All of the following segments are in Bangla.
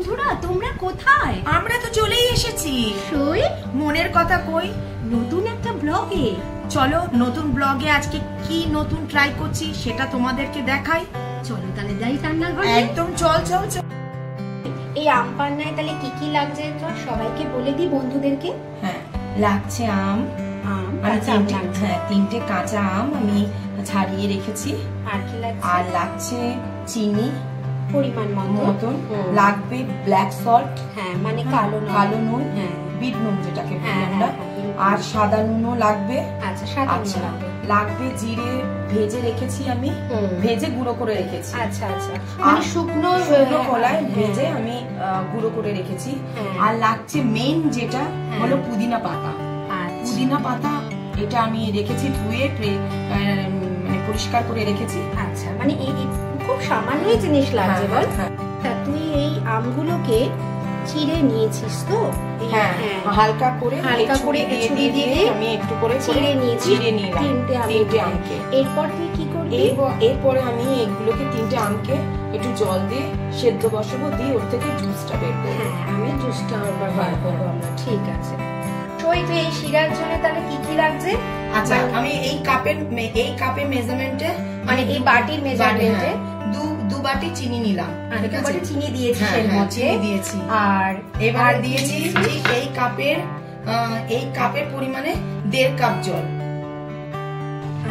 বন্ধুরা তোমরা কোথায়? আমরা তো চলেই এসেছি। সই মনের কথা কই? নতুন একটা ব্লগে। চলো নতুন ব্লগে আজকে কি নতুন ট্রাই করছি সেটা তোমাদেরকে দেখাই। চলো তাহলে যাই রান্নাঘরে। একদম চল চল চল। এই আম পান্নায় তাহলে কি কি লাগছে চল সবাইকে বলে দিই বন্ধুদেরকে। হ্যাঁ, লাগছে আম। আমি তিনটে কাঁচা আম আমি ছাড়িয়ে রেখেছি। আর কি লাগছে? আর লাগছে চিনি পরিমাণ মতন। লাগবে ব্ল্যাক সল্ট, হ্যাঁ মানে কালো নুন, হ্যাঁ বিট নুন যেটাকে বলি হ্যাঁ, আমরা। আর সাদা নুনও লাগবে। আচ্ছা সাদা নুন লাগবে। লাগবে জিরে ভেজে রেখেছি আমি, ভেজে গুঁড়ো করে রেখেছি। আচ্ছা আচ্ছা মানে শুকনো কলায় ভেজে আমি গুঁড়ো করে রেখেছি। আর লাগছে মেইন যেটা হলো পুদিনা পাতা। পুদিনা পাতা এটা আমি রেখেছি ধুয়ে মানে পরিষ্কার করে রেখেছি। আচ্ছা মানে এই খুব সামান্যই জিনিস লাগছে বল। তা তুই এই আমগুলোকে চিড়ে নিয়েছিস তো? হ্যাঁ, হালকা করে দিয়ে আমি একটু করে চিড়ে নিয়েছি। তিনটে আমকে। এরপর তুই কি করবি? এরপরে আমি এগুলোকে তিনটে আমকে একটু জল দিয়ে সেদ্ধ বসাবো, দিয়ে ওর থেকে জুসটা বের করবো। হ্যাঁ আমি জুসটা বার করবো আমরা। ঠিক আছে। তুই এই শিরার জন্য তাহলে কি কি লাগছে? আচ্ছা আমি এই কাপের মেজারমেন্টে মানে এই বাটির মেজারমেন্টে দু বাটি চিনি নিলাম। ঠিক আছে, চিনি দিয়েছি এর মধ্যে দিয়েছি। আর এবার দিয়েছি এই কাপের পরিমাণে 1.5 কাপ জল।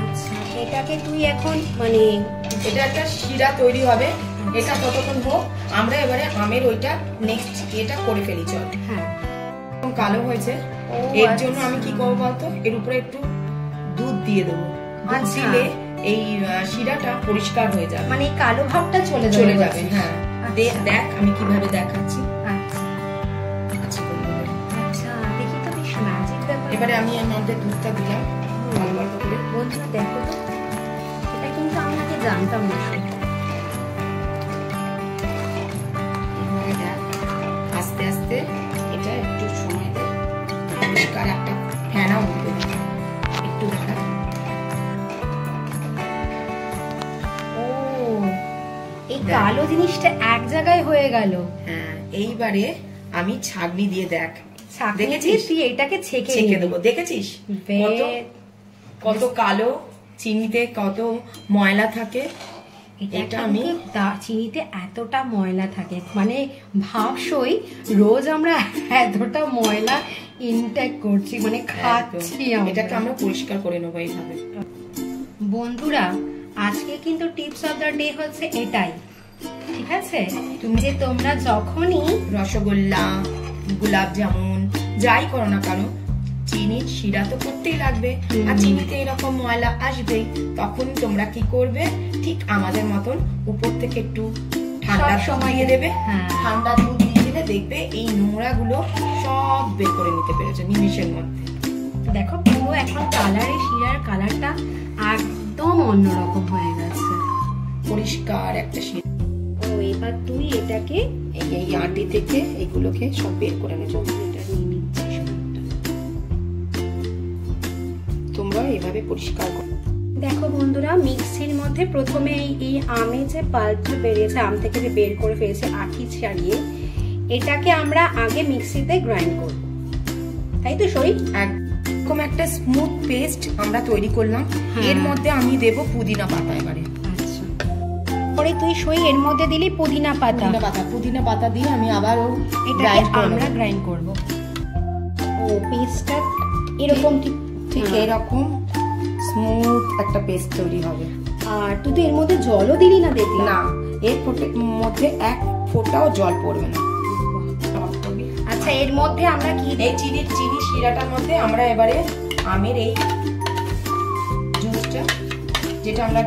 আচ্ছা এটাকে তুই এখন মানে এটা একটা শিরা তৈরি হবে। এটা ততক্ষণ হোক, আমরা এবারে আমের ওইটা নেক্সট এটা করে ফেলি। চল। হ্যাঁ কালো হয়েছে, এর জন্য আমি কি করবো বলতো, এর উপরে একটু দুধ দিয়ে দেবো। দিলে এই শিরাটা পরিষ্কার হয়ে যাবে, মানে কালো ভাবটা চলে যাবে। হ্যাঁ দেখ আমি কিভাবে দেখাচ্ছি। আচ্ছা দেখি তো বেশ ম্যাজিক ব্যাপার। এবারে আমি এর মধ্যে দুধটা দিলাম ভালো করে। বন্ধুরা দেখো তো, এটা কিন্তু আমি আগে জানতাম না। আস্তে আস্তে এটা একটু সময় দেয়, পরিষ্কার একটা ফেনা উঠবে। একটু দেখা। এই কালো জিনিসটা এক জায়গায় হয়ে গেল। হ্যাঁ এইবারে আমি ছাঁকনি দিয়ে দেখ। দেখেছিস তুই এটাকে ছেঁকে দেবো। দেখেছিস কত কালো চিনিতে কত ময়লা থাকে। এটা আমি চিনিতে এতটা ময়লা থাকে, মানে ভাবসই রোজ আমরা এতটা ময়লা ইনটেক করছি, মানে খাচ্ছি। এটাকে আমরা পরিষ্কার করে নেবো এইভাবে। বন্ধুরা আজকে কিন্তু টিপস অফ দ্য ডে হচ্ছে এটাই, ঠিক আছে? যে তোমরা যখনই রসগোল্লা, গোলাপ জামুন যাই করো না কেন, চিনির শিরা তো করতেই লাগবে। আর চিনিতে এরকম ময়লা আসবেই। তখন তোমরা কি করবে, ঠিক আমাদের মতন উপর থেকে একটু ঠান্ডা সময় দিয়ে দেবে। ঠান্ডা দুধ দিয়ে দিলে দেখবে এই নোংরা গুলো সব বের করে নিতে পেরেছে নিমিষের মধ্যে। দেখো পুরো এখন কালারে শিরার কালারটা একদম অন্যরকম হয়ে গেছে, পরিষ্কার একটা শিরা। এবার তুই এটাকে এই আটি থেকে এগুলোকে সব বের করে নেবো। তোমরা এইভাবে পরিষ্কার করো। দেখো বন্ধুরা, মিক্সির মধ্যে প্রথমে এই আমে যে পাল্পটা বেরিয়েছে, আম থেকে যে বের করে ফেলেছে আঠি ছাড়িয়ে, এটাকে আমরা আগে মিক্সিতে গ্রাইন্ড করব, তাই তো সই? একদম একটা স্মুথ পেস্ট আমরা তৈরি করলাম। এর মধ্যে আমি দেব পুদিনা পাতা এবারে। আচ্ছা পরে তুই সই এর মধ্যে দিলি পুদিনা পাতা দিয়ে আমি আবারও আমরা গ্রাইন্ড করব। ও পেস্টটা এরকম ঠিক এরকম স্মুথ একটা পেস্ট তৈরি হবে। আর তুই তো এর মধ্যে জলও দিলি না দেখলাম। না, এর মধ্যে এক ফোঁটাও জল পড়বে না। আচ্ছা এর মধ্যে আমরা কি এই চিনি শিরাটার মধ্যে আমরা এবারে আমের এই জুসটা যেটা আমরা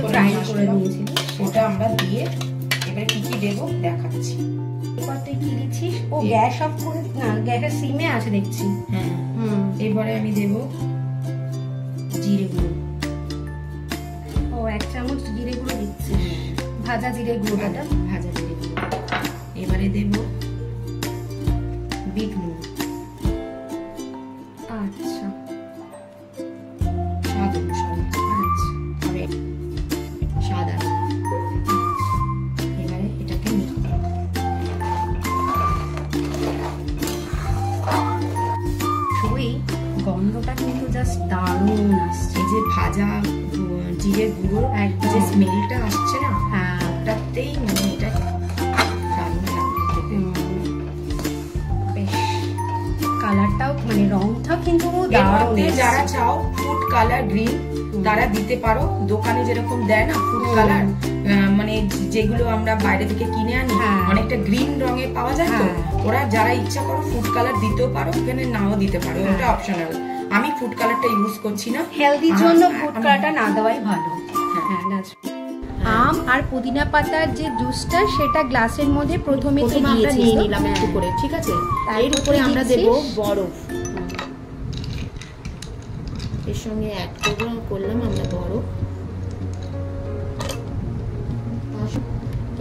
গ্রাইন্ড করে নিয়েছি ওটা আমরা দিয়ে এবারে কি কি দেবো দেখাচ্ছি। এবার তুই কি দিচ্ছিস? ও গ্যাস অফ করে না, গ্যাসের সিমে আছে দেখছি। হ্যাঁ এবারে আমি দেব জিরে গুঁড়ো। ও 1 চামচ জিরে গুঁড়ো দিচ্ছিস, ভাজা জিরে গুঁড়োটা। ভাজা জিরে গুঁড়ো। এবারে দেব বিট নুন। আচ্ছা স্বাদ অনুসারে। আচ্ছা সাদা। এবারে এটাকে ভাজা জিরের গুঁড়োর যে স্মেলটা আসছে না, ওটাতেই মানে এটা দারুণ লাগবে। কালারটাও মানে রংটাও কিন্তু দারুণ। যারা চাও ফুড কালার গ্রিন তারা দিতে পারো, দোকানে যেরকম দেয় না ফুড কালার, মানে যেগুলো আমরা বাইরে থেকে কিনে আনি অনেকটা গ্রিন রঙের পাওয়া যায়, তো ওরা যারা ইচ্ছা করো ফুড কালার দিতেও পারো, এখানে নাও দিতে পারো, ওটা অপশনাল। আমি ফুড কালারটা ইউজ করছি না, হেলদির জন্য ফুড কালারটা না দেওয়াই ভালো। আম আর পুদিনা পাতার যে জুসটা সেটা গ্লাসের মধ্যে প্রথমে আমরা নিয়ে নিলাম একটু করে, ঠিক আছে। এর উপরে আমরা দেব বরফ, এর সঙ্গে অ্যাড করলাম আমরা বরফ।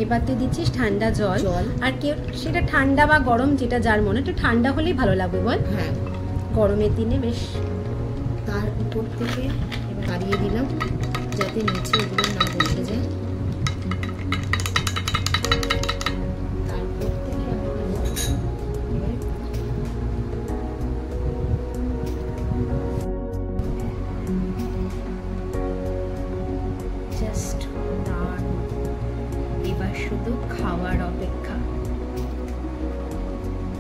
এবার তুই দিচ্ছিস ঠান্ডা জল, আর কেউ সেটা ঠান্ডা বা গরম যেটা যার মনে, একটু ঠান্ডা হলেই ভালো লাগবে বল। হ্যাঁ, গরমের দিনে বেশ। তার উপর থেকে বাড়িয়ে দিলাম যাতে নিচে এগুলো না বসে যায়। তারপর থেকে জাস্ট এবার শুধু খাওয়ার অপেক্ষা।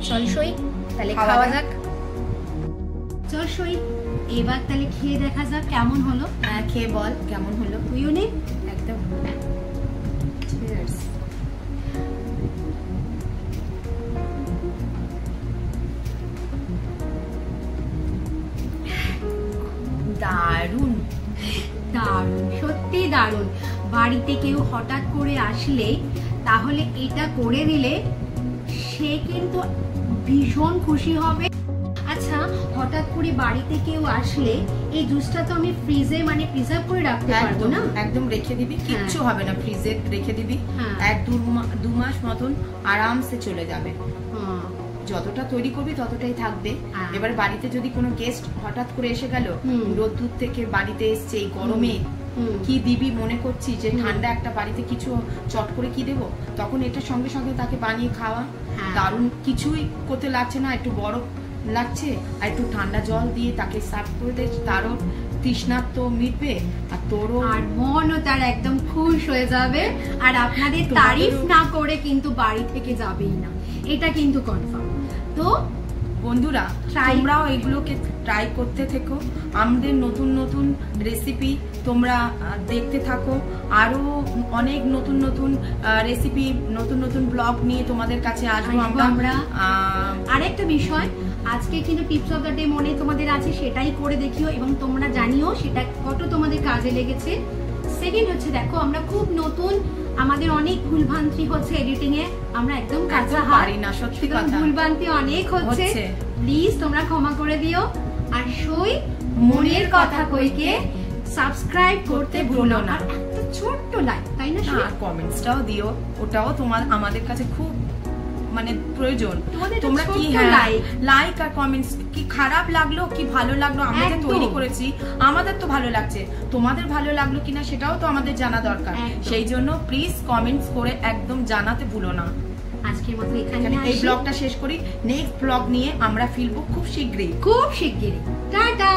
চল সই তাহলে খাওয়া যাক। চল সই এবার তাহলে খেয়ে দেখা যাক কেমন হলো। হ্যাঁ, খেয়ে বল কেমন হলো। তুইও নে একদম। দারুণ দারুণ, সত্যি দারুণ। বাড়িতে কেউ হঠাৎ করে আসলে তাহলে এটা করে দিলে সে কিন্তু ভীষণ খুশি হবে। আচ্ছা, হঠাৎ করে বাড়িতে কেউ আসলে এই জুসটা তো আমি ফ্রিজে মানে প্রিজার্ভ করে রাখতে পারবো না? একদম রেখে দিবি, কিচ্ছু হবে না, ফ্রিজে রেখে দিবি, 1-2 মাস মতন আরামসে চলে যাবে। যতটা তৈরি করবি ততটাই থাকবে। এবার বাড়িতে যদি কোনো গেস্ট হঠাৎ করে এসে গেল, রোদ্দুর থেকে বাড়িতে এসছে এই গরমে, কি দিবি মনে করছি যে ঠান্ডা একটা বাড়িতে কিছু চট করে কি দেবো, তখন এটা সঙ্গে সঙ্গে তাকে বানিয়ে খাওয়া দারুণ। কিছুই করতে লাগছে না, একটু বরফ লাগছে আর একটু ঠান্ডা জল দিয়ে তাকে সার্ভ করে দে, তারও তৃষ্ণা তো মিটবে আর তোরও, আর মনও তার একদম খুশ হয়ে যাবে। আর আপনাদের তারিফ না করে কিন্তু বাড়ি থেকে যাবেই না, এটা কিন্তু কনফার্ম। তো বন্ধুরা, তোমরাও এগুলোকে ট্রাই করতে থেকো, আমাদের নতুন নতুন রেসিপি তোমরা দেখতে থাকো, আরো অনেক নতুন নতুন রেসিপি, নতুন নতুন ব্লগ নিয়ে তোমাদের কাছে আসবো আমরা। আরেকটা বিষয়, আজকে কিন্তু টিপস অফ দ্য ডে মনে তোমাদের আছে, সেটাই করে দেখিও এবং তোমরা জানিও সেটা কত তোমাদের কাজে লেগেছে। সেকেন্ড হচ্ছে, দেখো আমরা খুব নতুন, আমাদের অনেক ভুলভ্রান্তি হচ্ছে এডিটিং এ, আমরা একদম কাঁচা পারি না, সত্যি কথা, ভুলভ্রান্তি অনেক হচ্ছে, প্লিজ তোমরা ক্ষমা করে দিও। আর সই মনের কথা কইকে সাবস্ক্রাইব করতে ভুলো না, একটা ছোট্ট লাইক, তাই না, আর কমেন্টসটাও দিও, ওটাও তোমার আমাদের কাছে খুব মানে প্রয়োজন। তোমরা কি লাইক আর কমেন্টস, কি খারাপ লাগলো কি ভালো লাগলো, আমরা যে তৈরি করেছি আমাদের তো ভালো লাগছে, তোমাদের ভালো লাগলো কিনা সেটাও তো আমাদের জানা দরকার। সেই জন্য প্লিজ কমেন্টস করে একদম জানাতে ভুলো না। আজকের মতো এখানে এই ব্লগটা শেষ করি, নেক্সট ব্লগ নিয়ে আমরা ফিরবো খুব শীঘ্রই। টাটা।